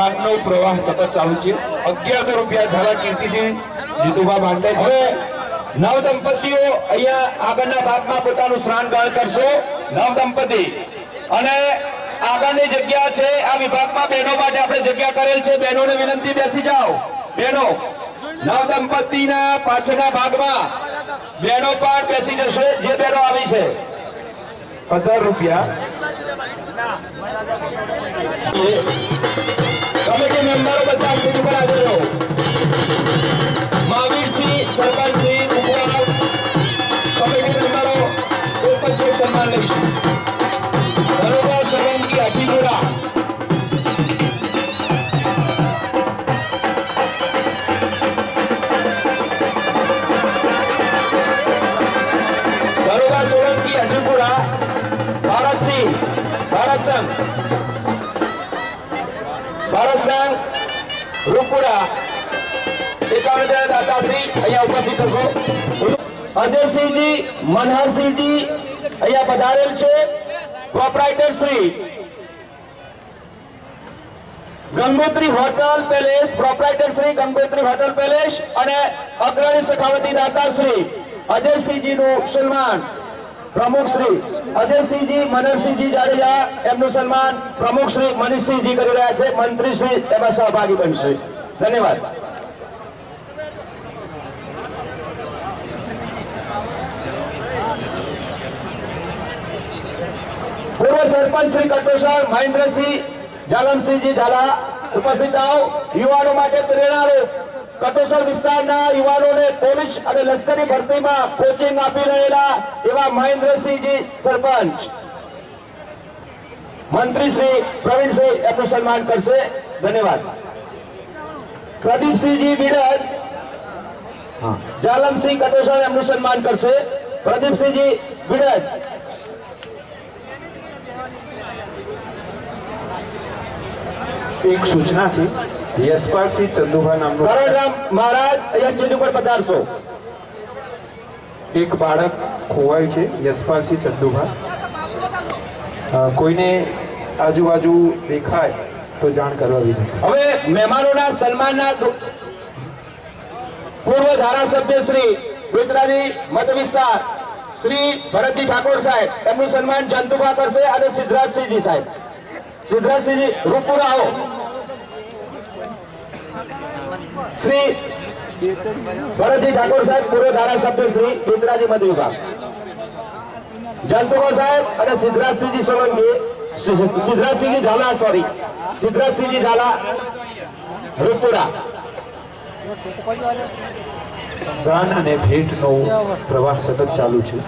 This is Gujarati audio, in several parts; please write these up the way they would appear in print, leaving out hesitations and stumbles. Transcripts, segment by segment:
દાનનો પ્રવાહ સતત ચાલુ છે। 1100 રૂપિયા ઝાલા કીર્તિસિંહ જીતુભા માંડે। હવે નવ દંપતીઓ અહીંયા આગળના ભાગમાં પોતાનું સ્નાન ગ્રહણ કરશો। નવ દંપતી અને આગળની જગ્યા છે આ વિભાગમાં બહેનો માટે આપણે જગ્યા કરેલ છે। બહેનોને વિનંતી બેસી જાઓ। બહેનો નવ દંપતીના પાછળના ભાગમાં બહેનો પણ બેસી જશે। જે બહેનો આવી છે 1000 રૂપિયા કમિટી મેમ્બરો બધા સ્ટેજ પર હાજર રહો। મહાવીરસિંહ સરપંચસિંહ ઉપવાસ કમિટી મેમ્બરો કોઈ પછી સન્માન લઈશું। ધનુભા સોલંકી હાજીપુરા ભારત સંઘ રૂપપુરા 51,000 દાતાશ્રી અહીંયા ઉપસ્થિત થશો। અજયસિંહજી મનહરસિંહજી અહીંયા પધારેલ છે। Proprietor Shri Gangotri hotel palace proprietor Shri Gangotri hotel palace અને અગ્રણી સખાવતી દાતાશ્રી અજયસિંહજીનું સન્માન પ્રમુખ શ્રી અજયસિંહજી મનહરસિંહજી જાડેજા એમનું સન્માન પ્રમુખ શ્રી મનીષસિંહજી કરી રહ્યા છે। મંત્રી શ્રી એમાં સહભાગી બનશે। ધન્યવાદ। પૂર્વ સરપંચ શ્રી કટોસર મહેન્દ્રસિંહ જાલમસિંહજી ઝાલા ઉપસ્થિત આવો। યુવાનો માટે પ્રેરણારૂપ કટોસર વિસ્તારના યુવાનોને પોલીસ અને લશ્કરી ભરતીમાં કોચિંગ આપી રહેલા એવા મહેન્દ્રસિંહજી સરપંચ મંત્રી શ્રી પ્રવીણસિંહ એમનું સન્માન કરશે। ધન્યવાદ। પ્રદીપસિંહજી બિડર જાલમસિંહ કટોસર એમનું સન્માન કરશે। પ્રદીપસિંહજી બિડર એક સૂચના છે યશપાલસિંહ ચંદુભા નામનું કરણરામ મહારાજ અહીંયા સ્ટેજ ઉપર પધારશો। એક બાળક ખોવાય છે યશપાલસિંહ ચંદુભા। કોઈને આજુબાજુ દેખાય તો જાણ કરવા વિનંતી। હવે મહેમાનોના સન્માનના પૂર્વ ધારાસભ્ય શ્રી બેચરાજી મત વિસ્તાર શ્રી ભરતજી ઠાકોર સાહેબ એમનું સન્માન જંતુભા કરશે અને સિદ્ધરાજસિંહજી સાહેબ સિદ્ધરાજસિંહજી રૂપપુરા આવો। શ્રી ભરતજી ઠાકોર સાહેબ પૂર્વ ધારાસભ્ય શ્રી બેચરાજી મત વિભાગ જંતુભા સાહેબ અને સિદ્ધરાજસિંહજી સોલંકી સિદ્ધરાજસિંહજી ઝાલા સિદ્ધરાજસિંહજી ઝાલા રૂપપુરા। દાન અને ભેટનો પ્રવાહ સતત ચાલુ છે।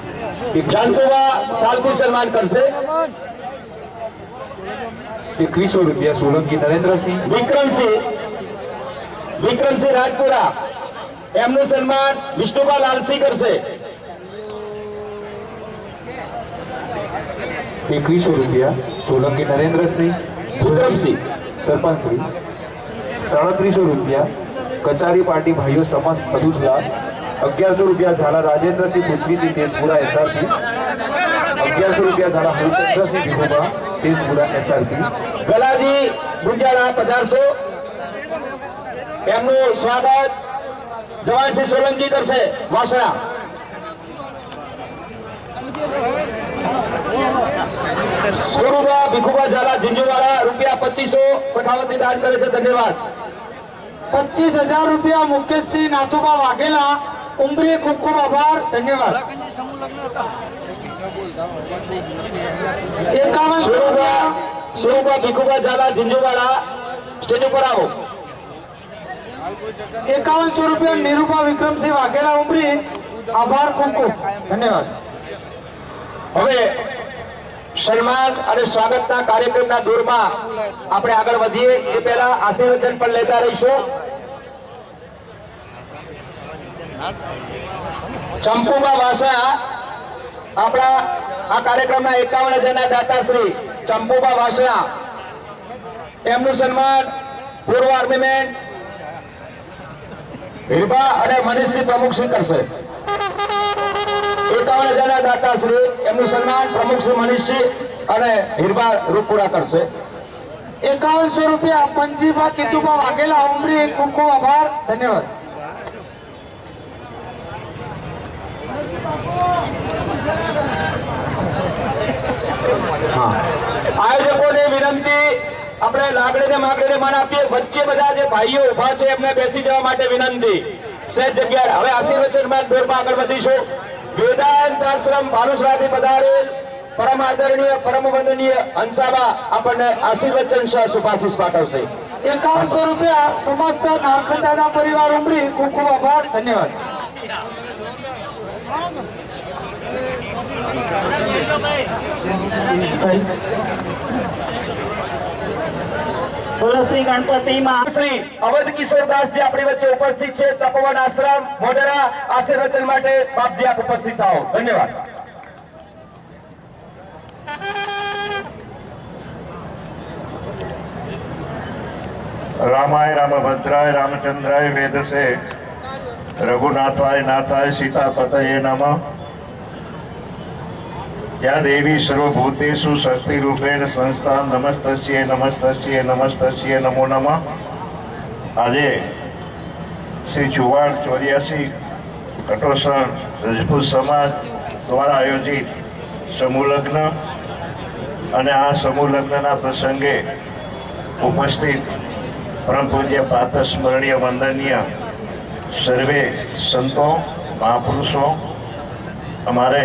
જંતુભા સાલથી સન્માન કરશે। 2100 રૂપિયા સોલંકી નરેન્દ્રસિંહ વિક્રમસિંહ રાજપુરા એમનું સન્માન વિષ્ણુભા લાલસિંહ કરશે। 2100 રૂપિયા સોલંકી નરેન્દ્રસિંહ વિક્રમસિંહ સરપંચ શ્રી। 3700 રૂપિયા કચારી પાર્ટી ભાઈઓ સમસ્ત પદુથલા। 1100 રૂપિયા ઝાલા રાજેન્દ્રસિંહ પૃથ્વીસિંહ તેજપુરા એસઆરપી। 1100 રૂપિયા ઝાલા હરિચંદ્રસિંહ ભીખુભા તેજપુરા એસઆરપી। ગલાજી ગુંજાળા પધારશો। એમનું સ્વાગત જવાનસિંહ સોલંકી કરશે વાસણા। સુરુભા ભીખુભા ઝાલા ઝીંઝુવાડા રૂપિયા 2500 સખાવતી દાન કરે છે। ધન્યવાદ। 25,000 રૂપિયા મુકેશસિંહ નાથુભા વાઘેલા ઉમરી ખૂબ ખૂબ આભાર। ધન્યવાદ। 51 સુરુભા ભીખુભા ઝાલા ઝીંઝુવાડા સ્ટેજ ઉપર આવો। 5100 રૂપિયા નિરૂપા વિક્રમસિંહ વાઘેલા ઉમરી આભાર ખૂબ ખૂબ ધન્યવાદ। હવે સન્માન અને સ્વાગતના કાર્યક્રમના દોરમાં આપણે આગળ વધીએ એ પહેલા આશીર્વચન પણ લેતા રહીશું। ચંપુબા વાસણા આપણા આ કાર્યક્રમના 51,000 દાતાશ્રી ચંપુબા વાસણા એમનું સન્માન પૂર્વ આર્મીમેન હિરબા અને મનીષસિંહ પ્રમુખસિંહ કરશે। 51,000 દાતાશ્રી એમનું સન્માન પ્રમુખ શ્રી મનીષસિંહ અને હિરબા રૂપપુરા કરશે। ₹5100 પંજીભા કેતુભા વાઘેલા ઉમરી ખૂબ ખૂબ આભાર ધન્યવાદ આયોજકોને વિનંતી, આપણે લાકડીને માકડીને માન આપીએ. વચ્ચે બધા જે ભાઈઓ ઉભા છે એમને બેસી જવા માટે વિનંતી. સહેજ જગ્યા. હવે આશીર્વચનમાં દોરમાં આગળ વધીશું. વેદાંત આશ્રમ ભાનુસરાથી પધારેલ પરમ આદરણીય પરમ વંદનીય હંસાબા આપણને આશીર્વચન સહ સુભાષિસ પાઠવશે. ₹5100 સમસ્ત નારખન દાદા પરિવાર ઉમરી ખૂબ ખૂબ આભાર ધન્યવાદ બોલો શ્રી ગણપતિ માં શ્રી અવધ કિશોરદાસજી આપણી વચ્ચે ઉપસ્થિત છે. તપોવન આશ્રમ મોઢેરા. આશીર્વચન માટે બાપજી આપ ઉપસ્થિત થાઓ. ધન્યવાદ. रामाय रामभद्राय रामचंद्राय वेदसे रघुनाथाय नाथाय सीतापतये नमः। या देवी सर्वभूतेषु शक्ति रूपेण संस्था नमस्तस्ये नमस्तस्ये नमस्तस्ये नमो नमः। આજે શ્રી ચુવાડ 84 કટોસણ રજપૂત સમાજ દ્વારા આયોજિત સમૂહ લગ્ન અને આ સમૂહ લગ્નના પ્રસંગે ઉપસ્થિત परम पूज्य पात्र स्मरणीय वंदनीय सर्वे संतों महापुरुषों, हमारे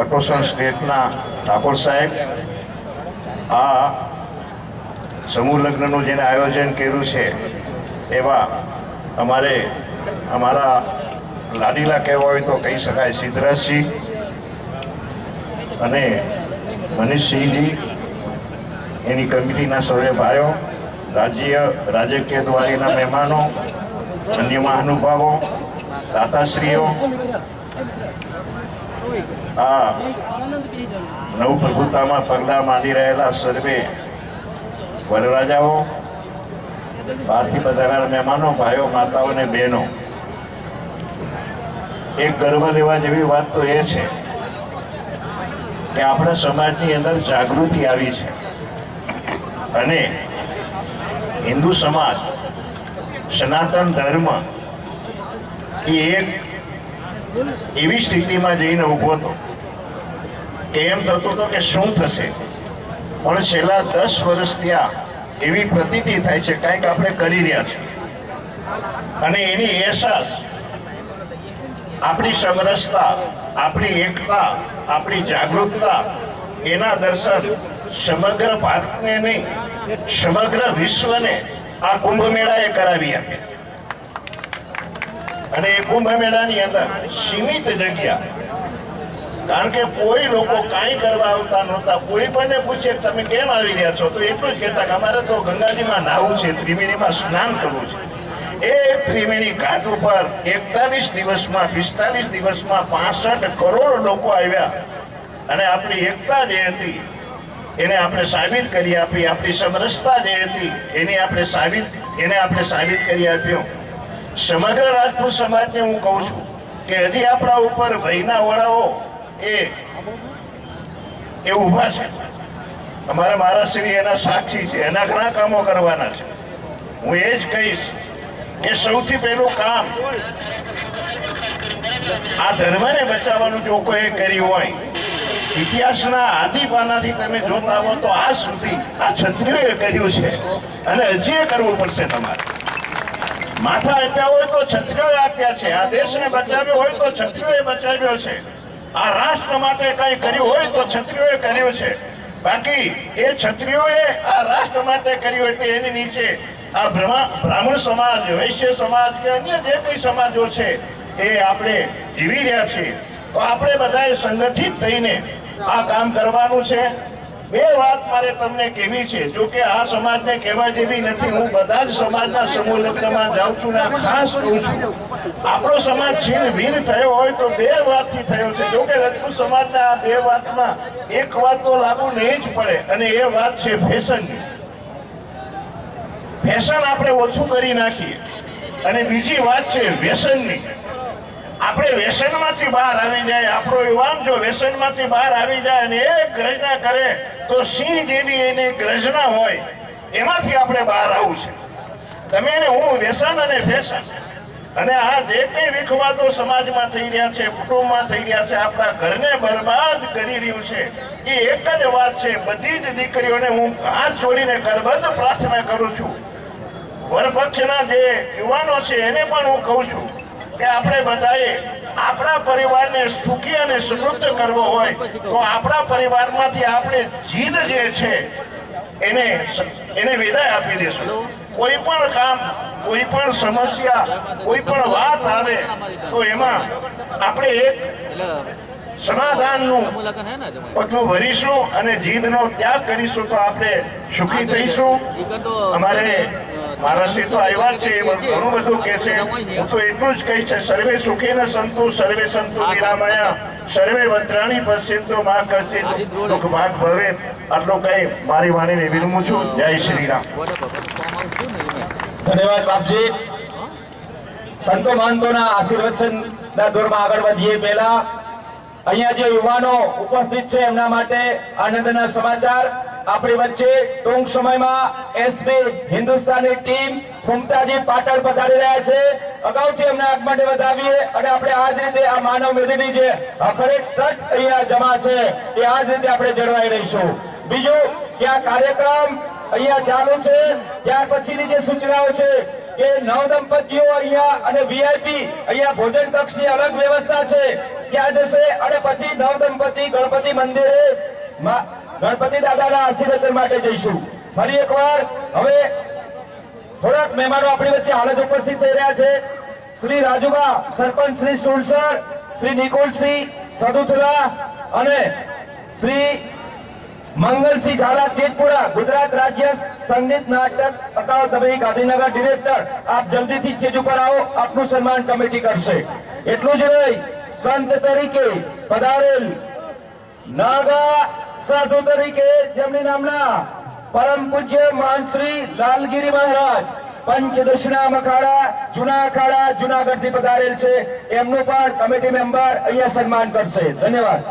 कटोसन स्टेटना ठाकुर साहेब आ समूह लग्नનું જેને આયોજન કર્યું છે એવા અમારા લાડીલા કહેવા હોય તો કહી શકાય સિદ્ધરાજસિંહ અને મનીષસિંહજી, એની કમિટીના સર્વે ભાઈઓ, રાજકીય દ્વારીના મહેમાનો, અન્ય મહાનુભાવો, દાતાશ્રીઓ, આ નવપ્રભુતામાં પગલાં માંડી રહેલા સર્વે વરરાજાઓ, બહારથી પધારેલા મહેમાનો, ભાઈઓ, માતાઓ અને બહેનો, એક ગર્વ લેવા જેવી વાત તો એ છે કે આપણા સમાજની અંદર જાગૃતિ આવી છે અને હિન્દુ સમાજ સનાતન ધર્મ એ એક એવી સ્થિતિમાં જઈને ઊભો હતો કે એમ થતું હતો કે શું થશે, પણ છેલ્લા 10 વર્ષથી આ એવી પ્રતીતિ થાય છે કંઈક આપણે કરી રહ્યા છીએ અને એની અહેસાસ આપણી સમરસતા, આપણી એકતા, આપણી જાગૃતતા એના દર્શન સમગ્ર ભારતને નહીં સમગ્ર વિશ્વને આ કુંભ મેળાએ કરાવી આપ્યા. અને એ કુંભ મેળાની અંદર સીમિત જગ્યા, કારણ કે કોઈ લોકો કાંઈ કરવા આવતા નહોતા. કોઈ પણ પૂછે તમે કેમ આવી રહ્યા છો તો એટલું જ કહેતા કે અમારે તો ગંગાજીમાં નાહવું છે, ત્રિવેણીમાં સ્નાન કરવું છે. એ ત્રિવેણી ઘાટ ઉપર 41 દિવસમાં 45 દિવસમાં 65 કરોડ લોકો આવ્યા અને આપણી એકતા જે હતી એને આપણે સાબિત કરી આપી. આપણી સમરસતા જે હતી એને આપણે સાબિત કરી આપ્યો. સમગ્ર રાજપૂત સમાજને હું કહું છું કે હજી આપણા ઉપર ભયના વડાઓ એ ઊભા છે. અમારા મહારાજશ્રી એના સાક્ષી છે, એના ઘણા કામો કરવાના છે. હું એ જ કહીશ કે સૌથી પહેલું કામ આ ધર્મને બચાવવાનું જો કોઈ કર્યું હોય, ઇતિહાસના આદિપાનાથી તમે જોતા હો તો આજ સુધી આ ક્ષત્રિયોએ કર્યું છે અને હજી કરવું પડશે. તમારે માથા આપ્યા હોય તો ક્ષત્રિયોએ આપ્યા છે. આ દેશને બચાવ્યો હોય તો ક્ષત્રિયોએ બચાવ્યો છે. આ રાષ્ટ્ર માટે કંઈ કર્યું હોય તો ક્ષત્રિયોએ કર્યું છે. બાકી એ ક્ષત્રિયોએ આ રાષ્ટ્ર માટે કર્યું એટલે એની નીચે આ બ્રાહ્મણ સમાજ, વૈશ્ય સમાજ કે અન્ય જે કઈ સમાજો છે એ આપણે જીવી રહ્યા છીએ. તો આપણે બધાએ સંગઠિત થઈને આ કામ કરવાનું છે. બે વાત મારે તમને કહેવી છે, જો કે આ સમાજને કહેવા જેવી નથી. હું બધા જ સમાજના સમૂહ લગ્નમાં જાઉં છું ને ખાસ કહું છું, આપણો સમાજ છીન ભીન થયો હોય તો બે વાતથી થયો છે. જો કે રજપૂત સમાજના આ બે વાતમાં એક વાત તો લાગુ નહીં જ પડે અને એ વાત છે ફેશનની. ફેશન આપણે ઓછું કરી નાખીએ અને બીજી વાત છે વ્યસનની. આપણે વ્યસનમાંથી બહાર આવી જાય, આપણો યુવાન જો વ્યસનમાંથી બહાર આવી જાય અને એક ગર્જના કરે તો સિંહ જેવી એની ગર્જના હોય, એમાંથી આપણે બહાર આવવું છે. તમે એને હું વ્યસન અને ફેશન અને આ જે કઈ વિખવાદો સમાજમાં થઈ રહ્યા છે, કુટુંબમાં થઈ રહ્યા છે, આપણા ઘરને બરબાદ કરી રહ્યું છે, એ એક જ વાત છે. બધી જ દીકરીઓને હું હાથ જોડીને કરબદ્ધ પ્રાર્થના કરું છું. વરપક્ષના જે યુવાનો છે એને પણ હું કહું છું કે આપણે બધાએ આપણા પરિવારને સુખી અને સમૃદ્ધ કરવો હોય તો આપણા પરિવારમાંથી આપણે જીદ જે છે એને વિદાય આપી દેશું. કોઈ પણ કામ, કોઈ પણ સમસ્યા, કોઈ પણ વાત આવે તો એમાં આપણે એક સમાધાનનું પગલું ભરીશું અને જીદનો ત્યાગ કરીશું તો આપણે સુખી થઈશું. અમારે મહારાષ્ટ્રી તો આવ્યા છે, એ ઘણું બધું કહે છે. હું તો એટલું જ કહી છે, સર્વે સુખેન સંતુ સર્વે સંતુ નિરામયા સર્વે ભદ્રાણી પશ્યંતુ મા કચિત દુઃખ ભાગ ભવે. આટલું કહી મારી વાણીને વિરમું છું. જય શ્રી રામ. ધન્યવાદ બાપજી. સંતો મહંતોના આશીર્વચનના દોરમાં આગળ વધીએ પહેલા અહીંયા જે યુવાનો ઉપસ્થિત છે એમના માટે આનંદના સમાચાર. આપણી વચ્ચે ટૂંક સમયમાં એસબી હિન્દુસ્તાની ટીમ ફુમતાજી પાટણ પધારી રહ્યા છે. અગાઉથી એમના આગમનને વધાવીએ અને આપણે આ જ રીતે આ માનવ મેદની જે અખરે તટ અહીંયા જમા છે એ આ જ રીતે આપણે જળવાઈ રહીશું. બીજું કે આ કાર્યક્રમ અહીંયા ચાલુ છે ત્યાર પછીની જે સૂચનાઓ છે કે નવદંપતીઓ અહીંયા અને વીઆઈપી અહીંયા ભોજન કક્ષની અલગ વ્યવસ્થા છે ત્યાં જશે અને પછી નવદંપતી ગણપતિ મંદિરે ગણપતિ દાદાના આશીર્વચન માટે જઈશું. ફરી એકવાર હવે થોડાક મહેમાનો આપણી વચ્ચે હાલ જ ઉપસ્થિત થઈ રહ્યા છે. શ્રી રાજુબા સરપંચ શ્રી સુરસર, શ્રી નિકુલસિંહ સદુથલા અને શ્રી મંગલસિંહ ઝાલા તેજપુરા ગુજરાત રાજ્ય સંગીત નાટક અકાદમી ગાંધીનગર ડિરેક્ટર. આપ જલ્દીથી સ્ટેજ ઉપર આવો, આપનું સન્માન કમિટી કરશે. એટલું જ નહીં, સંત તરીકે પધારેલ નાગા સાધુ તરીકે જેમની નામના પરમ પૂજ્ય મહાન શ્રી લાલગીરી મહારાજ પંચદશના અખાડા જૂના અખાડા જુનાગઢથી પધારેલ છે, એમનું પણ કમિટી મેમ્બર અહીંયા સન્માન કરશે. ધન્યવાદ.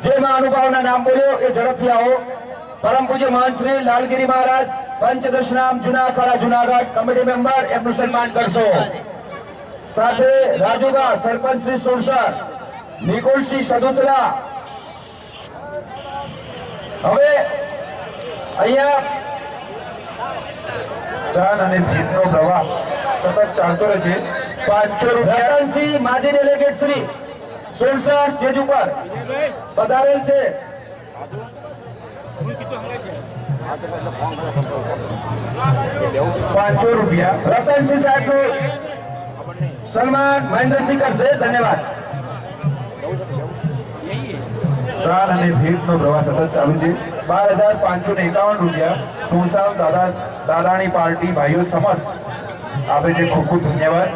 જે મહાનુભાવના નામ બોલ્યો એ ઝડપથી આવો. પરમ પૂજ્ય મહાન શ્રી લાલગીરી મહારાજ પંચદશનામ જૂના અખાડા જુનાગઢ કમિટી મેમ્બર, એમનું સન્માન કરશો. સાથે રાજુબા સરપંચ શ્રી સુરસર, નિકુલસિંહ સદુતલા. હવે અહીંયા દાન અને ભેટનો પ્રવાહ સતત ચાલતો રહેશે. 500 રૂપિયા રતનસિંહ માજી ડેલિગેટ શ્રી સુરસર સ્ટેજ ઉપર પધારેલ છે. 500 રૂપિયા રતનસિંહ સાહેબનું સન્માન મહેન્દ્રસિંહ કરશે. ધન્યવાદ. દાન અને ભેટનો પ્રવાહ સતત ચાલુ છે. 12,551 રૂપિયા સુરસામ દાદાની પાર્ટી ભાઈઓ સમસ્ત આપે છે. ખૂબ ખૂબ ધન્યવાદ.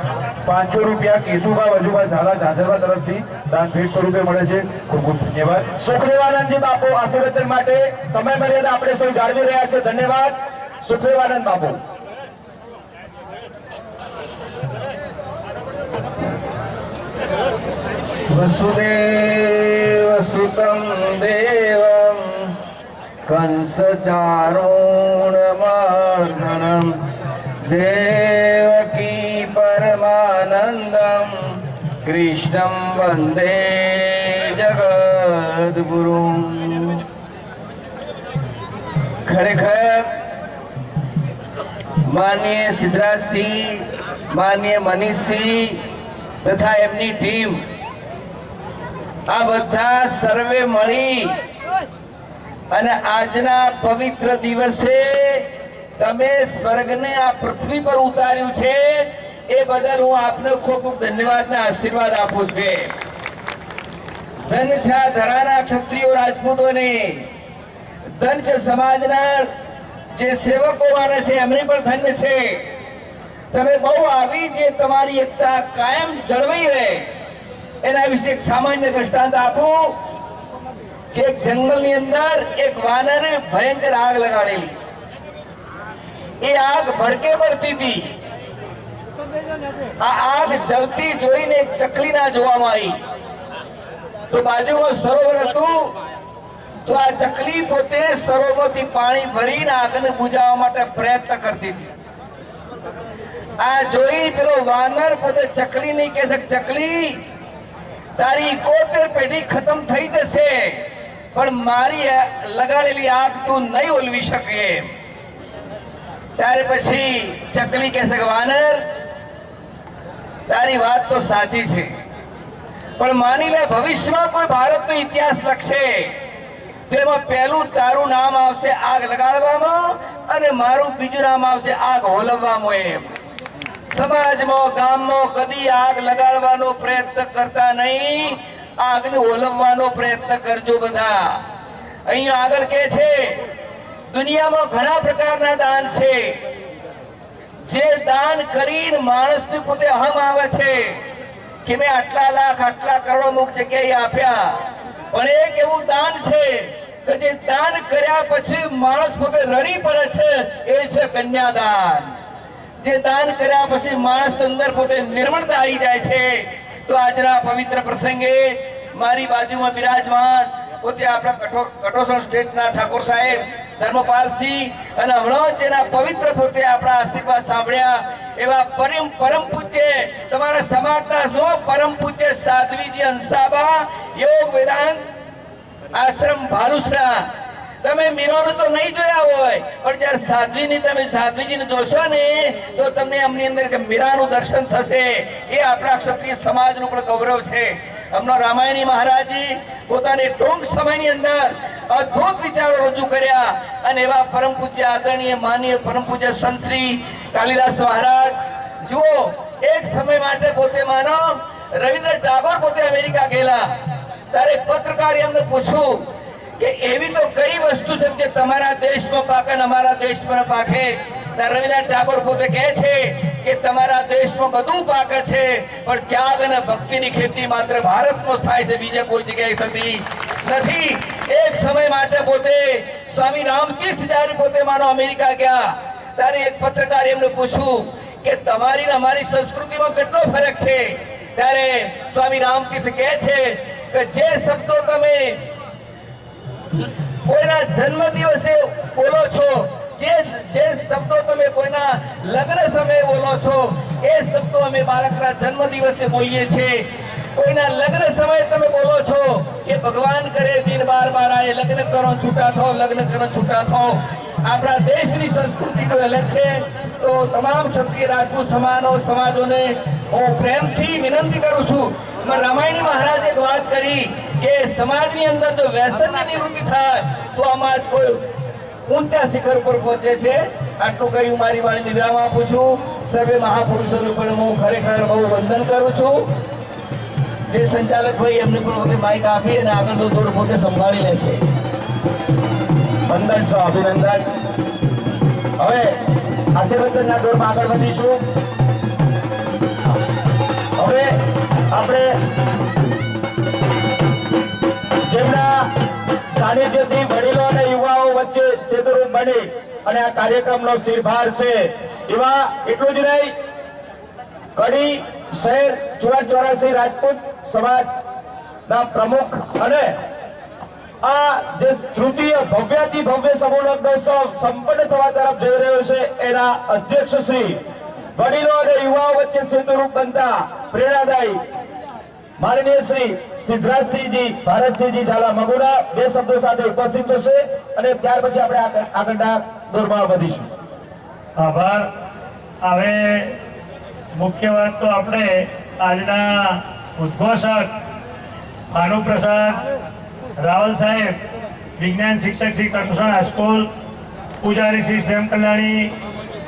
500 રૂપિયા કેશુભા વજુભા ઝાલા ઝાંઝરવા તરફથી દાન ભેટ સ્વરૂપે મળે છે. ખૂબ ખૂબ ધન્યવાદ. સુખદેવાનંદજી બાપુ આશીર્વચન માટે સમય મર્યાદા આપણે સૌ જાળવી રહ્યા છે. ધન્યવાદ. સુખદેવાનંદ બાપુ. વસુદેવ સુતમ દેવમ કંસ ચારુણમર્દનમ દેવકી પરમાનંદમ કૃષ્ણમ વંદે જગદગુરુમ. ખરેખર માનનીય સિદ્ધરાજસિંહ, માનનીય મનીષસિંહ તથા એમની ટીમ આ બધા સર્વે મળી અને આજના પવિત્ર દિવસે તમે સ્વર્ગને આ પૃથ્વી પર ઉતાર્યું છે એ બદલ હું આપને ખૂબ ખૂબ ધન્યવાદના આશીર્વાદ આપું છું. ધન છે ધરાના ક્ષત્રિયો રાજપૂતોને, ધન છે સમાજના જે સેવકો માને છે એમની પણ ધન્ય છે. તમે બહુ આવી જે તમારી એકતા કાયમ જળવાઈ રહે એના વિશે એક સામાન્ય દ્રષ્ટાંત આપું કે એક જંગલની અંદર એક વાનરે ભયંકર આગ લગાડેલી. એ આગ ભડકે પડતી હતી આ આગ જલતી જોઈને એક ચકલી ના જોવામાં આવી, તો બાજુમાં સરોવર હતું, તો આ ચકલી પોતે સરોવરમાંથી પાણી ભરીને આગને બુજાવવા માટે પ્રયત્ન કરતી હતી. આ જોઈ પેલો વાનર પોતે ચકલી નહીં કહે છે, ચકલી તારી 71 પેઢી ખતમ થઈ જશે પણ મારી લગાડેલી આગ તું નહીં ઓલવી શકે. ત્યારે પછી ચકલી કહે છે કે વાનર તારી વાત તો સાચી છે, પણ માની લે ભવિષ્યમાં કોઈ ભારતનો ઇતિહાસ લખશે તો એમાં પહેલું તારું નામ આવશે આગ લગાડવામાં અને મારું બીજું નામ આવશે આગ હોલવવામાં. એમ સમાજમાં ગામમાં કદી આગ લગાડવાનો પ્રયત્ન કરતા નહીં, આગને ઓલવવાનો પ્રયત્ન કરજો બધા. અહીંયા આગળ કે છે દુનિયામાં ઘણા પ્રકારના દાન છે, જે દાન કરીને માણસને પોતે અહમ આવે છે કે મેં આટલા લાખ આટલા કરોડ અમુક જગ્યાએ આપ્યા, પણ એક એવું દાન છે કે જે દાન કર્યા પછી માણસ પોતે રડી પડે છે, એ છે કન્યાદાન. જે દાન કર્યા પછી માણસ અંદર પોતે નિર્મળતા આવી જાય છે. તો આજના પવિત્ર પ્રસંગે મારી બાજુમાં બિરાજમાન પોતે આપણા કટોસણ સ્ટેટના ઠાકોર સાહેબ ધર્મપાલસિંહ અને હમણાં જેના પવિત્ર પોતે આપણા આશીર્વાદ સાંભળ્યા એવા પરમ પૂજ્ય તમારા સમાજના સો પરમ પૂજ્ય સાધ્વીજી હંસાબા યોગ વેદાંત આશ્રમ ભાલુસરા. તમે મીરાનું તો નહીં જોયા હોય પણ જ્યારે સાધ્વીજીને જોશો ને તો તમને એમની અંદર કે મીરાનું દર્શન થશે. એ આપણા ક્ષત્રિય સમાજનું પણ ગૌરવ છે. હમણાં રામાયણી મહારાજજી પોતાની ટૂંક સમયની અંદર અદ્ભુત વિચારો રજૂ કર્યા અને એવા પરમ પૂજ્ય આદરણીય માનીય પરમ પૂજ્ય સંત શ્રી કાલિદાસ મહારાજ જુઓ એક સમય માટે પોતે માનો રવિન્દ્ર ટાગોર પોતે અમેરિકા ગયેલા, ત્યારે પત્રકારે એમને પૂછ્યું કે એવી તો કઈ વસ્તુ છે જે તમારા દેશમાં પાકે અને અમારા દેશમાં પાકે. રવિન્દ્રનાથ ટાગોર પોતે કહે છે કે તમારા દેશમાં બધું પાકે છે પણ ત્યાગ અને ભક્તિની ખેતી માત્ર ભારતમાં થાય છે, બીજે કોઈ જગ્યાએ થતી નથી. એક સમય માટે પોતે સ્વામી રામતીર્થ જ્યારે પોતે માનો અમેરિકા ગયા ત્યારે એક પત્રકાર એમને પૂછ્યું કે તમારી ને અમારી સંસ્કૃતિમાં કેટલો ફરક છે. ત્યારે સ્વામી રામતીર્થ કહે છે કે જે શબ્દો તમે કોઈના જન્મ દિવસે બોલો છો, જે શબ્દો તમે કોઈના લગ્ન સમયે બોલો છો, એ શબ્દો અમે બાળકના જન્મ દિવસે બોલીએ છીએ. કોઈના લગ્ન સમયે તમે બોલો છો કે ભગવાન કરે દિન બાર બાર આए, લગ્ન કરો છૂટા થો, લગ્ન કરો છૂટા થો. આપણા દેશની સંસ્કૃતિ કોઈ અલગ છે. તો તમામ ક્ષત્રિય રાજપૂત સમાજોને હું પ્રેમથી વિનંતી કરું છું. રામાયણી મહારાજે એક વાત કરી કે સમાજની અંદર જો વ્યસનની નિવૃત્તિ થાય તો સમાજ કોઈ ઊંચા શિખર પર પહોંચે છે. આટલું કહ્યું મારી વાણીને વિરામ આપું છું. સર્વે મહાપુરુષોને પણ હું ખરેખર બહુ વંદન કરું છું. જે સંચાલક ભાઈ એમને પણ પોતે માઇક આપી અને આગળનો દોર પોતે સંભાળી લેશે. વંદન સો અભિનંદન. હવે આશીર્વચનના દોરમાં આગળ વધીશું. હવે આપણે જેમના સાનિધ્યથી વડીલો અને યુવાઓ વચ્ચે સેતુરૂપ બની અને આ કાર્યક્રમનો શિરભાર છે એવા એટલું જ નહીં, કડી શહેર 84 રાજપૂત સમાજના પ્રમુખ અને આ જે તૃતીય ભવ્યાતિ ભવ્ય સમૂહ લગ્નોત્સવ સંપન્ન થવા તરફ જઈ રહ્યો છે એના અધ્યક્ષ શ્રી વડીલો અને યુવાઓ વચ્ચે સેતુરૂપ બનતા પ્રેરણાદાયી માનનીય શ્રી સિદ્ધરાજસિંહજી ભારતસિંહજી ઝાલા મગુરા બે શબ્દો સાથે ઉપસ્થિત થશે અને ત્યાર પછી આપણે આગળના દોરમાં વધીશું. આભાર. હવે મુખ્ય વાત તો આપણે આજના ઉદ્ઘોષક ભાનુપ્રસાદ રાવલ સાહેબ, વિજ્ઞાન શિક્ષક શ્રી કટોસણ હાઈસ્કૂલ, પૂજારી શ્રી શ્યામ કલ્યાણી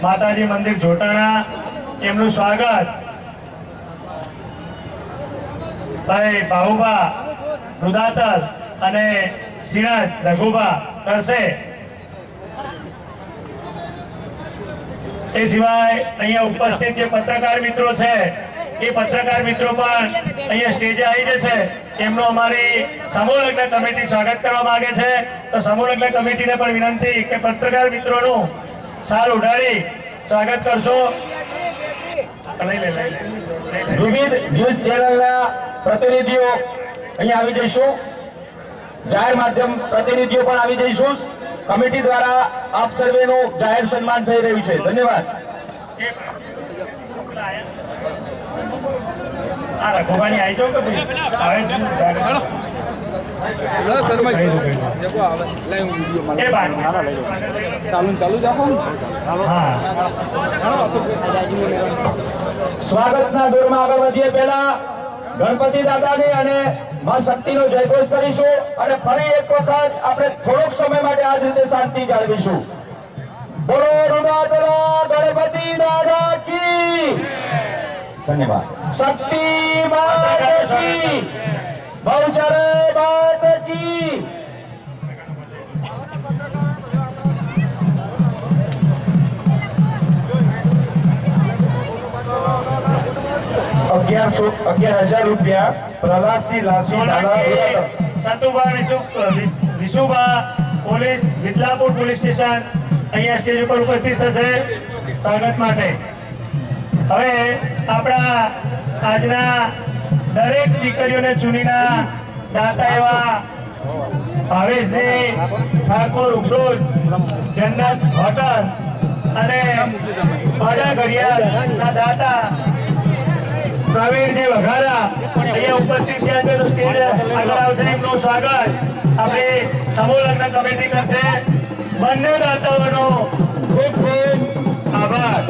માતાજી મંદિર જોટાણા, એમનું સ્વાગત ભાઈ બાહુબા રુદાતલ અને સિરાજ રઘુબા કરશે. એ સિવાય અહીંયા ઉપસ્થિત જે પત્રકાર મિત્રો છે એ પત્રકાર મિત્રો પણ અહીંયા સ્ટેજે આવી જશે. એમનું અમારી સમૂહ લગ્ન કમિટી સ્વાગત કરવા માંગે છે. તો સમૂહ લગ્ન કમિટીને પણ વિનંતી કે પત્રકાર મિત્રોનું શાલ ઉડાડી સ્વાગત કરશો. વિવિધ ન્યૂઝ ચેનલના પ્રતિનિધિઓ અહીંયા આવી જઈશું, જાહેર માધ્યમ પ્રતિનિધિઓ પણ આવી જઈશું. કમિટી દ્વારા આપ સર્વેનું જાહેર સન્માન થઈ રહ્યું છે. ધન્યવાદ. રઘુભાઈ આવી જાઓ કે સ્વાગતના દોરમાં આગળ વધીએ પહેલા ગણપતિ દાદાની અને માં શક્તિનો જયઘોષ કરીશું અને ફરી એક વખત આપણે થોડોક સમય માટે આ જ રીતે શાંતિ જાળવીશું. બોલો રૂડાતલા ગણપતિ દાદા કી. ધન્યવાદ. શક્તિ માત કી, બહુચર માત કી. ₹11,000 પ્રહલાદસિંહ લાસી Jhala Santubha Vishubha police Vidalapur police station અહીંયા સ્ટેજ ઉપર ઉપસ્થિત થશે સ્વાગત માટે. હવે આપણા આજના દરેક દીકરીઓને ચૂનીના દાતા એવા ભાવેશજી ઠાકોર ઉપરોજ જન્નત હોટલ અને બાજા ઘડિયાળના દાતા પ્રવીણજી વઘારા અહીંયા ઉપસ્થિત થયા છે તો સ્ટેજ આગળ આવશે. એમનું સ્વાગત આપણે સમૂહ લગ્ન કમિટી કરશે. બંને દાતાઓનો ખૂબ ખૂબ આભાર.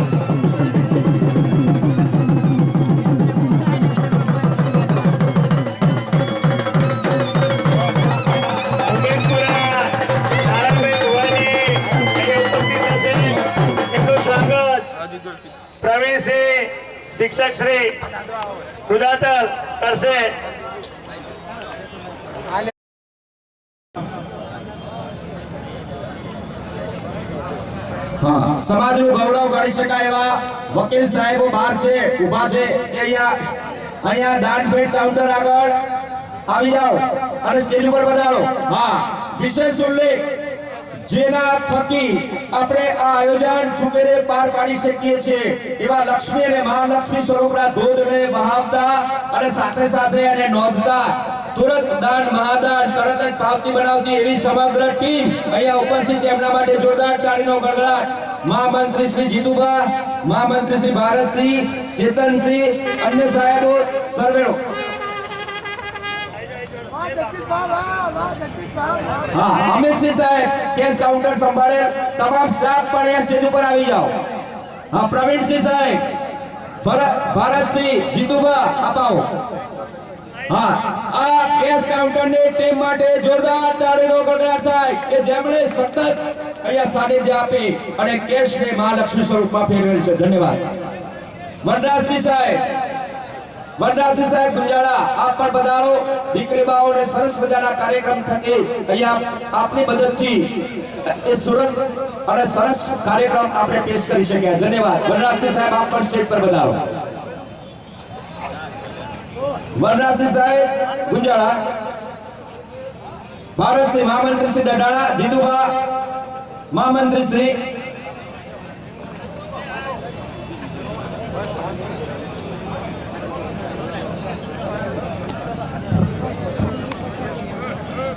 પ્રવીણસિંહ શિક્ષક શ્રી રૂદાતલ કરશે. સમાજનું ગૌરવ ગણી શકાય એવા વકીલ સાહેબો બહાર છે, ઊભા છે. એ અહીંયા દાન ભેટ કાઉન્ટર આગળ આવી જાઓ અને સ્ટેજ ઉપર પધારો. હા, વિશેષ ઉલ્લેખ જેના થકી આપણે આ આયોજન સુપેરે પાર પાડી શકીએ છીએ એવા લક્ષ્મી અને મહાલક્ષ્મી સ્વરૂપના ધોધને વહાવતા અને સાથે સાથે એને નોંધતા તુરંત દાન મહાદાન તરત જ પાવતી બનાવતી એવી સમગ્ર ટીમ અહીંયા ઉપસ્થિત છે. એમના માટે જોરદાર તાળીનો ગડગડાટ. મહામંત્રી શ્રી જીતુભા, મહામંત્રી શ્રી ભારતસિંહ, ચેતનસિંહ, અન્ય સાહેબો સર્વેનો. હા, અમિતસિંહ સાહેબ કેસ કાઉન્ટર સંભાળે. તમામ સ્ટાફ પણ અહીંયા સ્ટેજ ઉપર આવી જાઓ. હા, પ્રવીણસિંહ સાહેબ, ભારતસિંહ, જીતુભા અપાવો. હા, આ કેસ કાઉન્ટરની ટીમ માટે જોરદાર તાળીનો ગડગડાટ થાય કે જેમણે સતત અહીંયા સાનિધ્ય આપી અને કેશને મહાલક્ષ્મી સ્વરૂપમાં ફેરવેલ છે. ધન્યવાદ. વનરાજસિંહ સાહેબ, વનરાજસિંહ સાહેબ ગુંજાળા, આપ પણ પધારો. દીકરી બાઓને સરસ મજાના કાર્યક્રમ થકી અહીંયા આપની મદદથી એ સરસ અને સરસ કાર્યક્રમ આપણે પેશ કરી શક્યા. ધન્યવાદ. વનરાજસિંહ સાહેબ, આપ પણ સ્ટેજ પર પધારો. વનરાજસિંહ સાહેબ ગુંજાળા, ભારતસિંહ, મહામંત્રી શ્રી ડડાળા, જીતુભા, મહામંત્રી શ્રી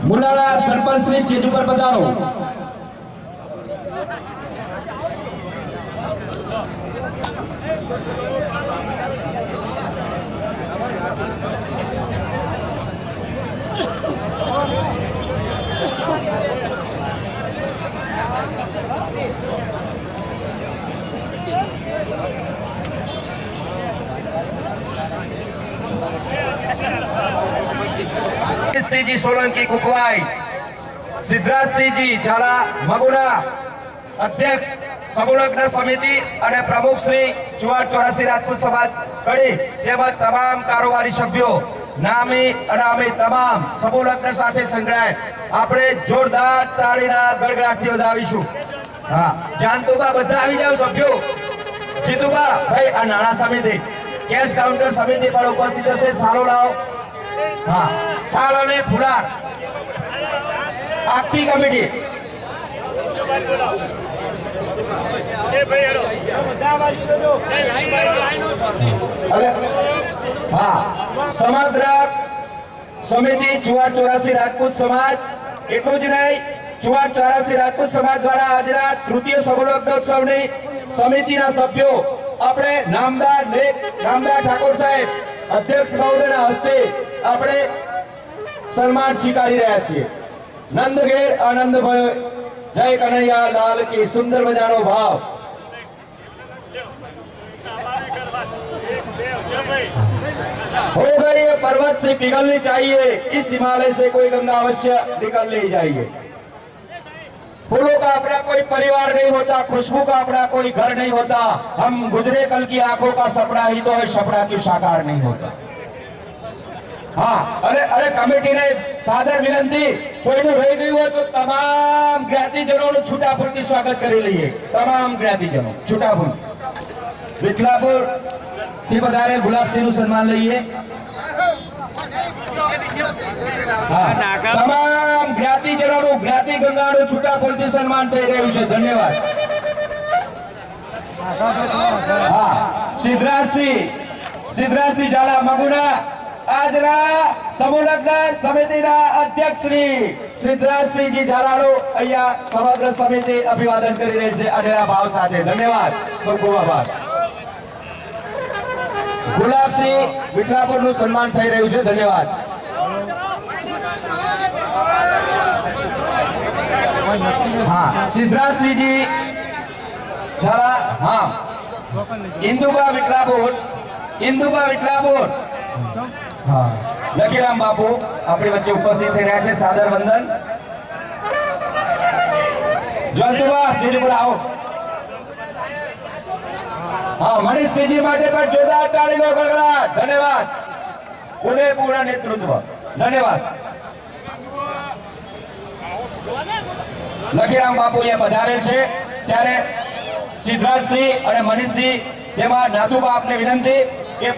મુલાળા, સરપંચ શ્રી સ્ટેજ ઉપર પધારો. श्रीजी सोलंकी कुकवाई, सिद्धराज सिंहजी झाला मगुना, अध्यक्ष समूह लग्न समिति અને પ્રમુખ શ્રી 84 રાજપૂત સમાજ કડી તેમજ તમામ કારોબારી સભ્યો નામી અનામી તમામ સમૂહ લગ્ન સાથે સંકળાય આપણે જોરદાર તાળીના ગડગડાટથી વધાવીશું. હા, જાનતુબા બધા આવી જાવ સભ્યો. જીતુબા ભાઈ આ નાણા સમિતિ કેશ કાઉન્ટર સમિતિ પર ઉપસ્થિત હશે. સાલો લાવો. હા, સાલ અને ફુલાર આખી કમિટી અરે હા, સમગ્ર સમિતિ ચુવાડ 84 રાજપૂત સમાજ, એટલું જ નહીં, ચુવાડ 84 રાજપૂત સમાજ દ્વારા આજના તૃતીય સમૂહલગ્નોત્સવની સમિતિના સભ્યો આપણે નામદાર ઠાકોર સાહેબ અધ્યક્ષ મહોદયના હસ્તે આપણે સન્માન સ્વીકારી રહ્યા છીએ. નંદ ઘેર આનંદ ભયો, જય કનૈયા લાલ કી. સુંદર મજાનો ભાવ. हो गई ये पर्वत से पिघलनी चाहिए, इस हिमालय से कोई गंगा अवश्य निकलनी ही चाहिए. फूलों का अपना कोई परिवार नहीं होता, खुशबू का अपना कोई घर नहीं होता. हम गुजरे कल की आंखों का सपना ही तो है, सपना की साकार नहीं होता. हाँ, अरे कमेटी ने सादर विनंती, कोईનું રહી ગયું હોય તો તમામ જ્ઞાતિજનોનું છૂટાફૂલથી સ્વાગત કરી લઈએ. તમામ જ્ઞાતિજનો છૂટાફૂલ. વિઠલાપુર થી પધારે ગુલાબસિંહનું સન્માન લઈએ. હા, તમામ જ્ઞાતિજનોનું જ્ઞાતિ ગંગાનું છૂટાફૂલથી સન્માન થઈ રહ્યું છે. ધન્યવાદ. હા, સિદ્ધરાજસિંહ ઝાલા મગુના આજના સમૂહલગ્ન સમિતિના અધ્યક્ષ શ્રી સિદ્ધરાજસિંહજી ઝાલાનું અહીંયા સમગ્ર સમિતિ અભિવાદન કરી રહી છે અઢેરા ભાવ સાથે. ધન્યવાદ, ખૂબ ખૂબ આભાર. ગુલાબસિંહ વિઠલાપુરનું સન્માન થઈ રહ્યું છે. ધન્યવાદ. હા, સિદ્ધરાજસિંહજી ઝાલા. હા, ઇન્દુબા વિઠલાપુર. હા, લખીરામ બાપુ આપણી વચ્ચે ઉપસ્થિત થઈ રહ્યા છે. સાદર વંદન. જ્વલતુબા સ્ટેજ પર આવો. હા, મનીષસિંહજી માટે પણ જોરદાર તાળીનો ગડગડાટ. ધન્યવાદ. પૂર્ણ નેતૃત્વ. ધન્યવાદ. લખીરામ બાપુ અહીંયા પધારે છે ત્યારે સિદ્ધરાજસિંહ અને મનીષસિંહ, તેમાં નાથુબા આપને વિનંતી કે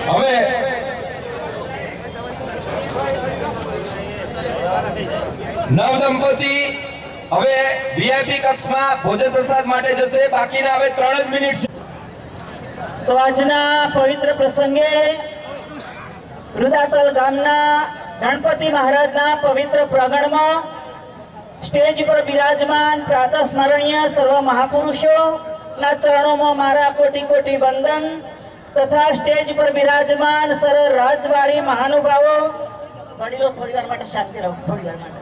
હવે નવદંપતિ હવે વીઆઈપી કક્ષમાં ભોજન પ્રસાદ માટે જશે. બાકીના હવે 3 જ મિનિટ છે. તો આજના પવિત્ર પ્રસંગે રુદાતલ ગામના ગણપતિ મહારાજના પવિત્ર પ્રાંગણમાં સ્ટેજ પર બિરાજમાન પ્રાતઃ સ્મરણીય સર્વ મહાપુરુષોના ચરણોમાં મારા કોટી કોટી વંદન તથા સ્ટેજ પર બિરાજમાન સર્વ રાજદ્વારી મહાનુભાવો. વડીલો થોડી વાર માટે શાંતિ રહો, થોડી વાર માટે.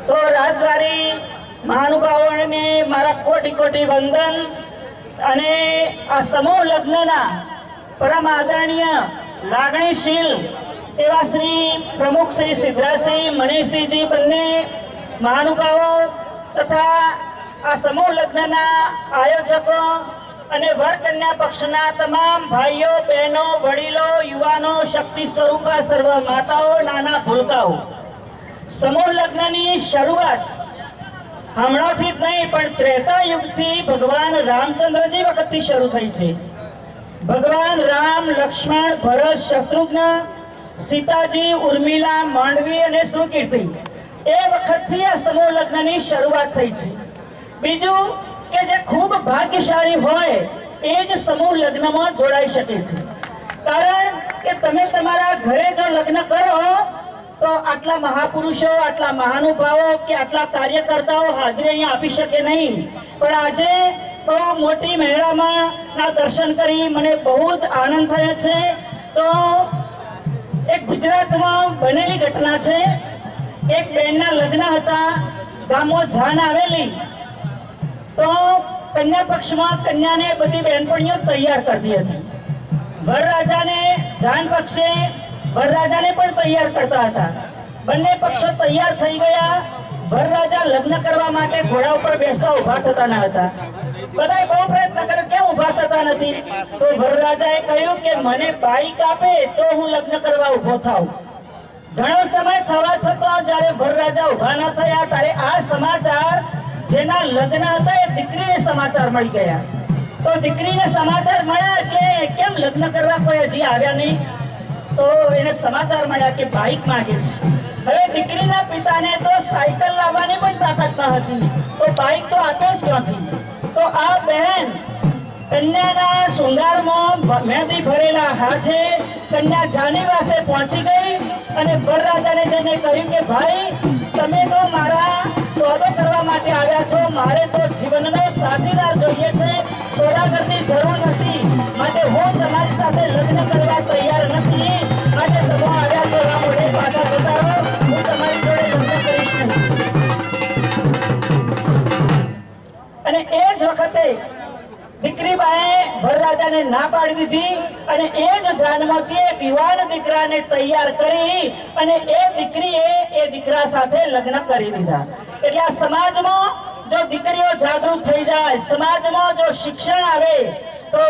તો રાજદ્વારી મહાનુભાવોને મારા કોટી કોટી વંદન. અને આ સમૂહ લગ્નના પરમ આદરણીય લાગણીશીલ એવા શ્રી પ્રમુખ શ્રી સિદ્ધરાજસિંહ, મનીષસિંહજી બંને મહાનુભાવો તથા આ સમૂહ લગ્નના આયોજકો અને વર કન્યા પક્ષના તમામ ભાઈઓ, બહેનો, વડીલો, યુવાનો, શક્તિ સ્વરૂપા સર્વ માતાઓ, નાના ભૂલકાઓ. સમૂહ લગ્નની શરૂઆત હમણાંથી જ નહીં પણ ત્રેતા યુગથી ભગવાન રામચંદ્રજી વખતથી શરૂ થઈ છે. ભગવાન રામ, લક્ષ્મણ, ભરત, શત્રુઘ્ન, સીતાજી, ઉર્મિલા, માંડવી અને સુકીર્તિ એ વખતથી આ સમૂહ લગ્નની શરૂઆત થઈ છે. બીજું કે જે ખૂબ ભાગ્યશાળી હોય એ જ સમૂહ લગ્નમાં જોડાઈ શકે છે. કારણ કે તમે તમારા ઘરે જો લગ્ન કરો તો આટલા મહાપુરુષો, આટલા મહાનુભાવો કે આટલા કાર્યકર્તાઓ હાજરી અહીંયા આપી શકે નહીં. પણ આજે બહુ મોટી મહેરામણ ના દર્શન કરી મને બહુ જ આનંદ થયો છે. તો એક ગુજરાતમાં બનેલી ઘટના છે. એક બહેનના લગ્ન હતા, ગામો જાન આવેલી. તો કન્યા પક્ષમાં કન્યાને બધી બહેનપણીઓ તૈયાર કરતી હતી. વરરાજાને જાન પક્ષે વરરાજાને પણ તૈયાર કરતા હતા. બંને પક્ષો તૈયાર થઈ ગયા. વરરાજા લગ્ન કરવા માટે ઘોડા ઉપર બેસવા ઉભા થતા ન હતા. બધાએ બહુ પ્રયત્ન કર્યો, કેમ ઉભા થતા નથી? તો વરરાજાએ કહ્યું કે મને બાઈક આપે તો હું લગ્ન કરવા ઉભો થાઉં. ઘણો સમય થવા છતાં જ્યારે વરરાજા ઉભા ન થયા ત્યારે આ સમાચાર જેના લગ્ન હતા એ દીકરીને સમાચાર મળી ગયા. તો દીકરીને સમાચાર મળ્યા કે કેમ લગ્ન કરવા કોઈ હજી આવ્યા નહીં. તો એને સમાચાર મળ્યા કે બાઇક માંગે છે. હવે દીકરીના પિતાને તો સાયકલ લાવવાની પણ તાકાત ન હતી, તો બાઇક તો આપે જ ક્યાંથી? તો આ બહેન કન્યાના શૃંગારમાં મહેંદી ભરેલા હાથે કન્યા જાનીવાસે પહોંચી ગઈ અને વરરાજાને જઈને કહ્યું કે ભાઈ, તમે તો મારા સોદો કરવા માટે આવ્યા છો, મારે તો જીવનનો સાથીદાર જોઈએ છે, સોદાગરની જરૂર નથી, માટે હું તમારી સાથે લગ્ન કરવા તૈયાર નથી, માટે તમે આવ્યા છો આ મોઢે પાછા જતા રહો, હું તમારી જોડે લગ્ન કરીશ નહીં. અને એ જ વખતે દીકરીબાએ વરરાજાને ના પાડી દીધી અને એ જ જાનમાંથી એક યુવાન દીકરાને તૈયાર કરી અને એ દીકરીએ એ દીકરા સાથે લગ્ન કરી દીધા. એટલે આ સમાજમાં જો દીકરીઓ જાગૃત થઈ જાય, સમાજમાં જો શિક્ષણ આવે તો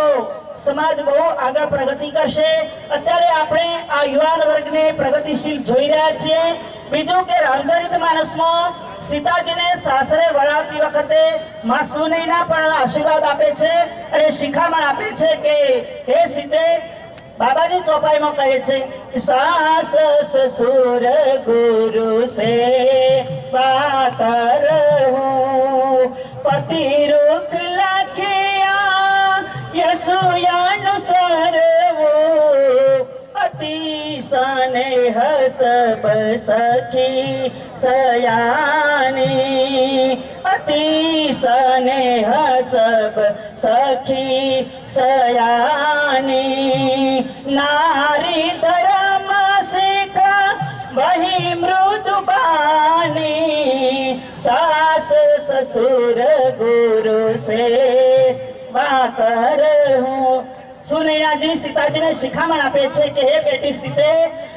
સમાજ બહુ આગળ પ્રગતિ કરશે. અત્યારે આપણે આ યુવાન વર્ગને પ્રગતિશીલ જોઈ રહ્યા છીએ. બીજું કે રામચરિત માનસમાં સીતાજીને સાસરે વળાવતી વખતે માં સુનૈના પણ આશીર્વાદ આપે છે અને શિખામણ આપે છે કે હે સીતે, બાબાજી ચોપાઈમાં કહે છે કે સાસ સસુર ગુરુ સે વાત રહું, પતિ રૂખ લખિયા યસુયાન સરવો, અતિ સ્નેહ સબ સખી સયાની, અતિ સ્નેહ સબ સખી સયાની, નારી ધર્મ શીખા વહી મૃદુબાની, સાસ સસુર ગુરુ સે વાત રહું. સુનૈનાજી સીતાજીને શિખામણ આપે છે કે હે બેટી સીતે,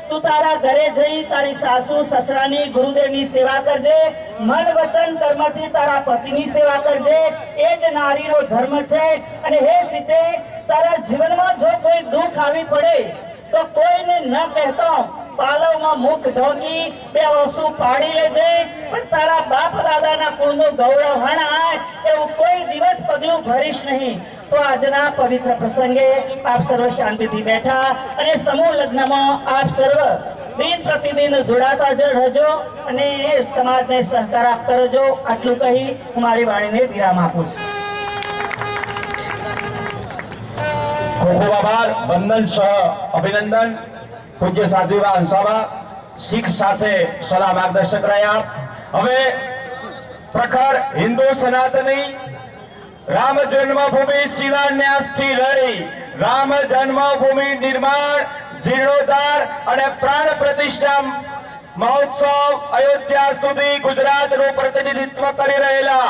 તું તારા ઘરે જઈ તારી સાસુ સસરાની ગુરુદેવની સેવા કરજે, મન વચન કર્મથી તારા પતિની સેવા કરજે, એ જ નારીનો ધર્મ છે. અને હે સીતે, તારા જીવનમાં જો કોઈ દુઃખ આવી પડે તો કોઈને ન કહેતો પાલવમાં મુખ ઢોકી બે ઓસુ પાડી લેજે, પણ તારા બાપ દાદાના કુળનું ગૌરવ હણાય એવું કોઈ દિવસ પગલું ભરીશ નહીં. તો આજના પવિત્ર પ્રસંગે આપ સર્વ શાંતિથી બેઠા અને સમૂહ લગ્નમાં આપ સર્વ દિન પ્રતિદિન જોડાતા જ રહેજો અને સમાજને સહકાર આપતા રહેજો. આટલું કહી હું મારી વાણીને વિરામ આપું છું. ખૂબ ખૂબ આભાર, વંદન સહ અભિનંદન. પૂજ્ય સાધ્વીબા હંસાબા શીખ સાથે સલાહ માર્ગદર્શક રહ્યા. હવે પ્રખર હિન્દુ સનાતની રામ જન્મભૂમિ શિલાન્યાસ થી લઈ રામ જન્મભૂમિ નિર્માણ, જીર્ણોદ્ધાર અને પ્રાણ પ્રતિષ્ઠા મહોત્સવ અયોધ્યા સુધી ગુજરાતનું પ્રતિનિધિત્વ કરી રહેલા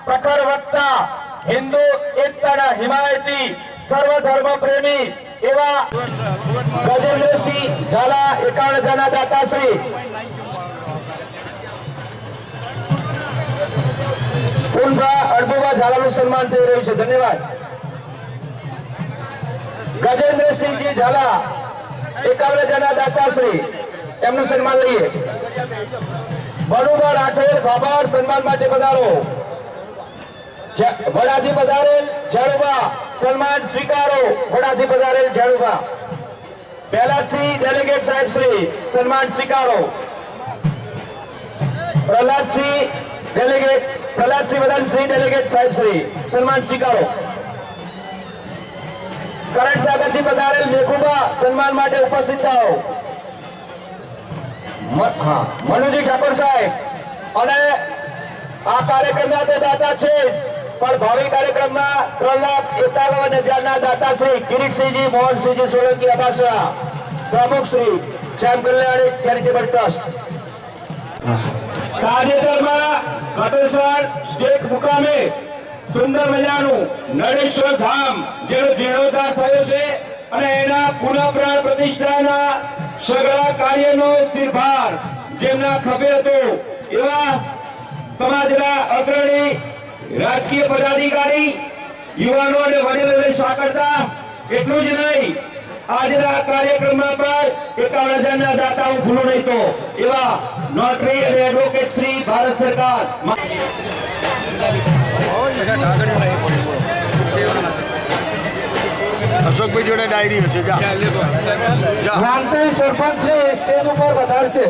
પ્રખર વક્તા, હિન્દુ એકતાના હિમાયતી, સર્વધર્મ પ્રેમી એવા ગજેન્દ્રસિંહ ઝાલા 51 ના દાતાશ્રી પૂનભા અડધુભા ઝાલાનું સન્માન થઈ રહ્યું છે. ધન્યવાદ. ગજેન્દ્રસિંહજી ઝાલા 51 ના દાતાશ્રી, એમનું સન્માન લઈએ. બનુભા રાઠોડ ભાભાર સન્માન માટે પધારો. વડાથી પધારેલ ઝાડુભા સન્માન સ્વીકારો. વડાથી પધારેલ ઝાડુભા. પ્રહલાદસિંહ ડેલિગેટ સાહેબ શ્રી સન્માન સ્વીકારો. પ્રહલાદસિંહ વદનસિંહ ડેલિગેટ સાહેબ શ્રી સન્માન સ્વીકારો. કરણ સાગરથી પધારેલ મેઘુભા સન્માન માટે ઉપસ્થિત થાઓ. મનુજી ઠાકોર સાહેબ અને આ કાર્યક્રમના તે દાતા છે પણ ભાવિ કાર્યક્રમના 3,51,000 ના દાતા શ્રી કિરીટસિંહજી મોહનસિંહજી સોલંકી અબાસરા, પ્રમુખ શ્રી શ્યામ કલ્યાણી ચેરિટેબલ ટ્રસ્ટ. તાજેતરમાં ઘટેશ્વર સ્ટેટ મુકામે સુંદર મજાનું નળેશ્વર ધામ જેનો જીર્ણોદ્ધાર થયો છે અને એના પુનઃ પ્રાણ પ્રતિષ્ઠાના સઘળા કાર્યનો શિરભાર જેમના ખભે હતો એવા સમાજના અગ્રણી રાજકીય પદાધિકારી, યુવાનો અને વડીલોને સાંકળતા એટલું જ નહીં, આજના કાર્યક્રમમાં પણ 51,000 ના દાતાઓ ભૂલો નહીં તો એવા નોટરી અને એડવોકેટ શ્રી ભારત સરકાર અશોકભાઈ જોડે ડાયરી હશે જા જા રામતાઈ સરપંચ શ્રી સ્ટેજ ઉપર વધારશે.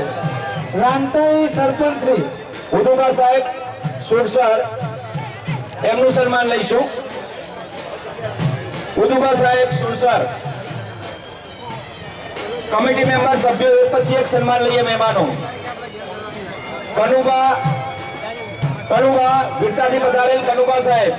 રામતાઈ સરપંચ શ્રી ઉદુભા સાહેબ સુરસર એમનું સન્માન લઈશું. ઉદુભા સાહેબ સુરસર કમિટી મેમ્બર સભ્યો એક પછી એક સન્માન લઈએ મહેમાનો. કનુભા વીરતાથી પધારેલ કનુભા સાહેબ